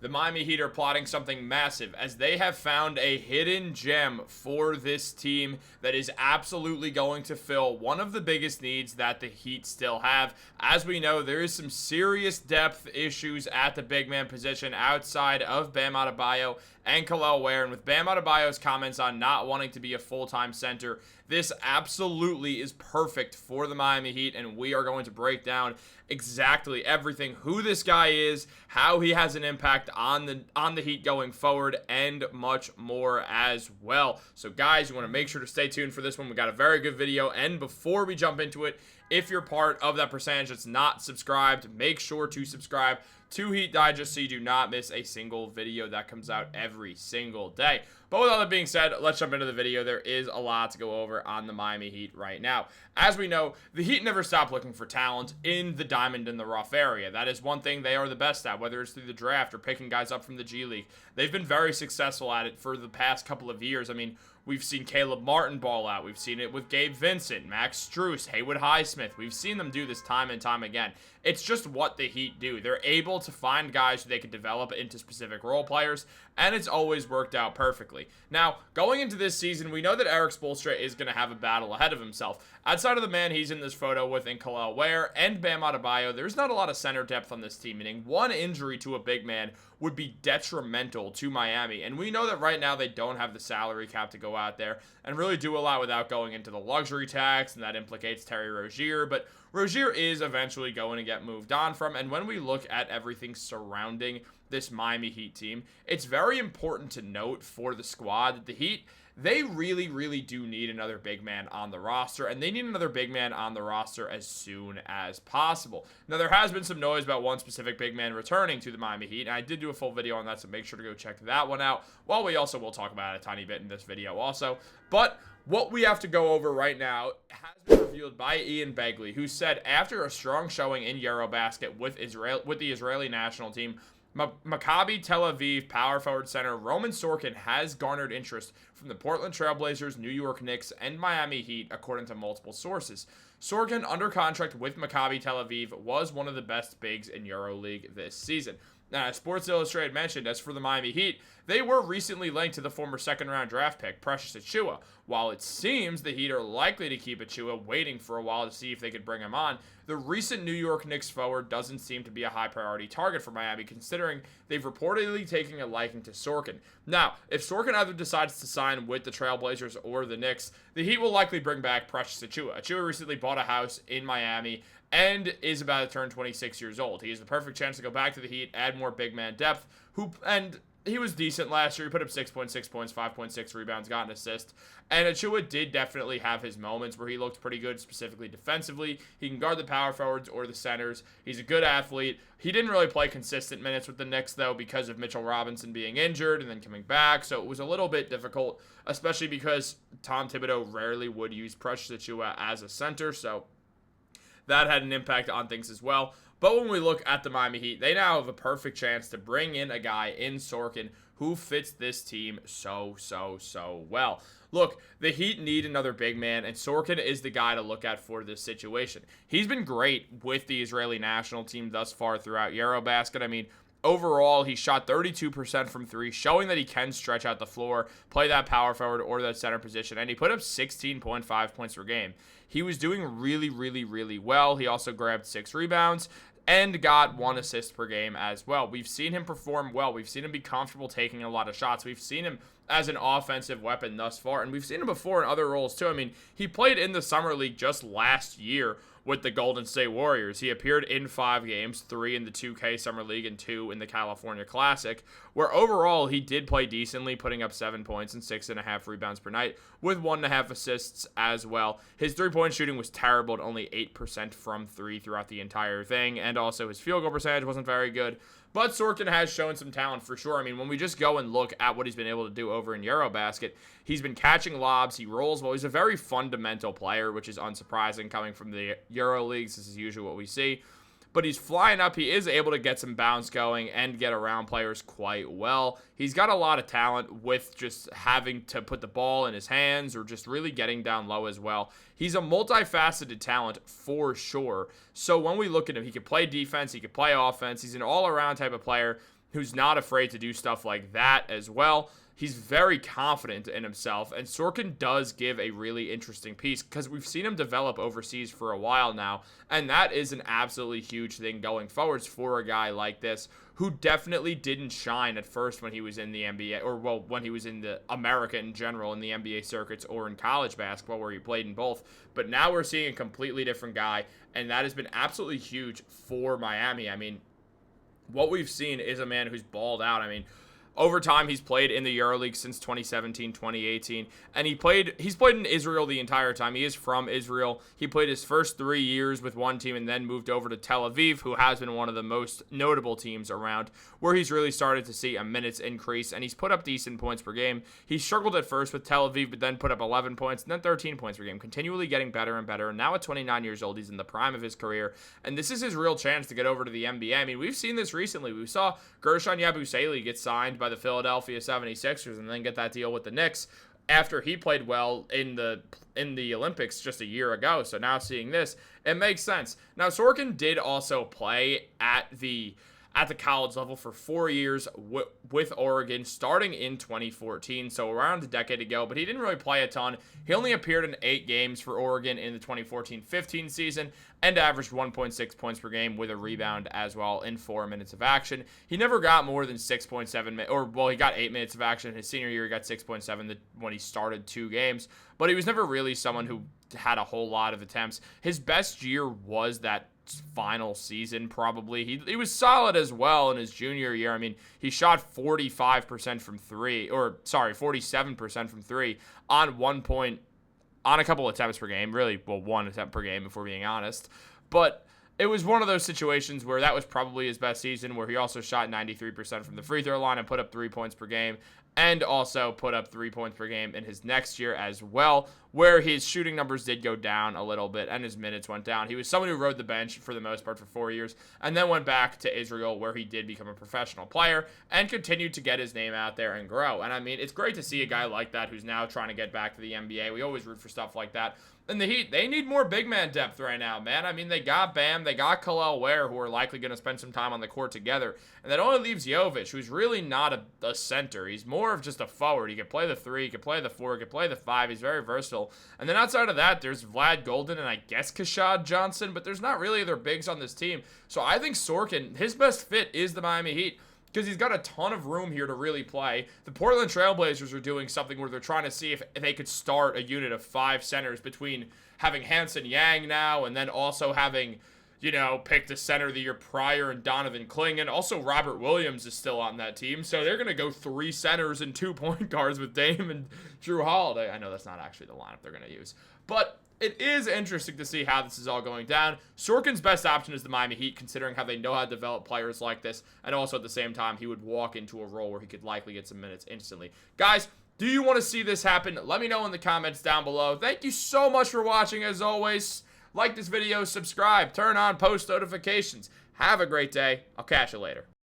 the Miami Heat are plotting something massive as they have found a hidden gem for this team that is absolutely going to fill one of the biggest needs that the Heat still have. As we know, there is some serious depth issues at the big man position outside of Bam Adebayo and Kel'el Ware, and with Bam Adebayo's comments on not wanting to be a full-time center, this absolutely is perfect for the Miami Heat, and we are going to break down exactly everything, who this guy is, how he has an impact on the Heat going forward, and much more as well. So guys, you want to make sure to stay tuned for this one. We got a very good video, and before we jump into it, if you're part of that percentage that's not subscribed, make sure to subscribe to Heat Digest so you do not miss a single video that comes out every single day. But with all that being said, let's jump into the video. There is a lot to go over on the Miami Heat right now. As we know, the Heat never stop looking for talent in the diamond in the rough area. That is one thing they are the best at, whether it's through the draft or picking guys up from the G League. They've been very successful at it for the past couple of years. I mean, we've seen Caleb Martin ball out. We've seen it with Gabe Vincent, Max Strus, Haywood Highsmith. We've seen them do this time and time again. It's just what the Heat do. They're able to find guys who they can develop into specific role players, and it's always worked out perfectly. Now, going into this season, we know that Eric Spoelstra is going to have a battle ahead of himself. Outside of the man he's in this photo with in Kel'el Ware and Bam Adebayo, there's not a lot of center depth on this team, meaning one injury to a big man would be detrimental to Miami. And we know that right now they don't have the salary cap to go out there and really do a lot without going into the luxury tax, and that implicates Terry Rozier. But Rozier is eventually going to get moved on from, and when we look at everything surrounding this Miami Heat team, it's very important to note for the squad that the Heat, they really do need another big man on the roster, and they need another big man on the roster as soon as possible. Now, there has been some noise about one specific big man returning to the Miami Heat, and I did do a full video on that, so make sure to go check that one out, while we also will talk about it a tiny bit in this video also. But what we have to go over right now has been revealed by Ian Begley, who said after a strong showing in Eurobasket with the Israeli national team, Maccabi Tel Aviv power forward center Roman Sorkin has garnered interest from the Portland Trailblazers, New York Knicks, and Miami Heat, according to multiple sources. Sorkin, under contract with Maccabi Tel Aviv, was one of the best bigs in EuroLeague this season. Now, as Sports Illustrated mentioned, as for the Miami Heat, they were recently linked to the former second-round draft pick, Precious Achiuwa. While it seems the Heat are likely to keep Achiuwa, waiting for a while to see if they could bring him on, the recent New York Knicks forward doesn't seem to be a high-priority target for Miami, considering they've reportedly taken a liking to Sorkin. Now, if Sorkin either decides to sign with the Trailblazers or the Knicks, the Heat will likely bring back Precious Achiuwa. Achiuwa recently bought a house in Miami and is about to turn 26 years old. He has the perfect chance to go back to the Heat, add more big man depth, and he was decent last year. He put up 6.6 points, 5.6 rebounds, got an assist. And Achiuwa did definitely have his moments where he looked pretty good, specifically defensively. He can guard the power forwards or the centers. He's a good athlete. He didn't really play consistent minutes with the Knicks, though, because of Mitchell Robinson being injured and then coming back. So it was a little bit difficult, especially because Tom Thibodeau rarely would use Precious Achiuwa as a center. So that had an impact on things as well. But when we look at the Miami Heat, they now have a perfect chance to bring in a guy in Sorkin who fits this team so well. Look, the Heat need another big man, and Sorkin is the guy to look at for this situation. He's been great with the Israeli national team thus far throughout Eurobasket. I mean, overall, he shot 32% from three, showing that he can stretch out the floor, play that power forward or that center position, and he put up 16.5 points per game. He was doing really well. He also grabbed 6 rebounds and got 1 assist per game as well. We've seen him perform well. We've seen him be comfortable taking a lot of shots. We've seen him as an offensive weapon thus far, and we've seen him before in other roles too. I mean, he played in the Summer League just last year with the Golden State Warriors. He appeared in 5 games, 3 in the 2K Summer League and 2 in the California Classic, where overall he did play decently, putting up 7 points and 6.5 rebounds per night with 1.5 assists as well. His three-point shooting was terrible at only 8% from 3 throughout the entire thing, and also his field goal percentage wasn't very good. But Sorkin has shown some talent for sure. I mean, when we just go and look at what he's been able to do over in Eurobasket, he's been catching lobs, he rolls well. He's a very fundamental player, which is unsurprising coming from the Euro Leagues. This is usually what we see. But he's flying up. He is able to get some bounce going and get around players quite well. He's got a lot of talent with just having to put the ball in his hands or just really getting down low as well. He's a multifaceted talent for sure. So when we look at him, he can play defense, he can play offense. He's an all-around type of player who's not afraid to do stuff like that as well. He's very confident in himself, and Sorkin does give a really interesting piece because we've seen him develop overseas for a while now, and that is an absolutely huge thing going forwards for a guy like this who definitely didn't shine at first when he was in the NBA, or well, when he was in the America in general, in the NBA circuits or in college basketball where he played in both. But now we're seeing a completely different guy, and that has been absolutely huge for Miami. I mean, what we've seen is a man who's balled out. I mean, over time, he's played in the EuroLeague since 2017, 2018, and he's played in Israel the entire time. He is from Israel. He played his first 3 years with one team and then moved over to Tel Aviv, who has been one of the most notable teams around, where he's really started to see a minutes increase, and he's put up decent points per game. He struggled at first with Tel Aviv, but then put up 11 points and then 13 points per game, continually getting better and better. And now at 29 years old, he's in the prime of his career, and this is his real chance to get over to the NBA. I mean, we've seen this recently. We saw Gershon Yabusele get signed by the Philadelphia 76ers and then get that deal with the Knicks after he played well in the Olympics just a year ago. So now seeing this, it makes sense. Now, Sorkin did also play at the college level for 4 years with Oregon, starting in 2014, so around a decade ago, but he didn't really play a ton. He only appeared in 8 games for Oregon in the 2014-15 season and averaged 1.6 points per game with a rebound as well in 4 minutes of action. He never got more than 6.7 minutes, or well, he got 8 minutes of action. His senior year, he got 6.7 when he started 2 games, but he was never really someone who had a whole lot of attempts. His best year was that final season, probably. He was solid as well in his junior year. I mean, he shot 47% from three on a couple attempts per game, really, well, 1 attempt per game if we're being honest. But it was one of those situations where that was probably his best season, where he also shot 93% from the free throw line and put up 3 points per game, and also put up 3 points per game in his next year as well, where his shooting numbers did go down a little bit and his minutes went down. He was someone who rode the bench for the most part for 4 years and then went back to Israel, where he did become a professional player and continued to get his name out there and grow. And I mean, it's great to see a guy like that who's now trying to get back to the NBA. We always root for stuff like that. And the Heat, they need more big man depth right now, man. I mean, they got Bam, they got Khalil Ware, who are likely going to spend some time on the court together. And that only leaves Jovic, who's really not a center. He's more of just a forward. He can play the 3, he can play the 4, he can play the 5. He's very versatile. And then outside of that, there's Vlad Golden and I guess Kashad Johnson, but there's not really other bigs on this team. So I think Sorkin, his best fit is the Miami Heat, because he's got a ton of room here to really play. The Portland Trailblazers are doing something where they're trying to see if they could start a unit of 5 centers between having Hanson Yang now and then also having, picked a center the year prior and Donovan Kling. And also Robert Williams is still on that team. So they're going to go 3 centers and 2 point guards with Dame and Drew Holiday. I know that's not actually the lineup they're going to use. But it is interesting to see how this is all going down. Sorkin's best option is the Miami Heat, considering how they know how to develop players like this. And also at the same time, he would walk into a role where he could likely get some minutes instantly. Guys, do you want to see this happen? Let me know in the comments down below. Thank you so much for watching, as always. Like this video, subscribe, turn on post notifications. Have a great day. I'll catch you later.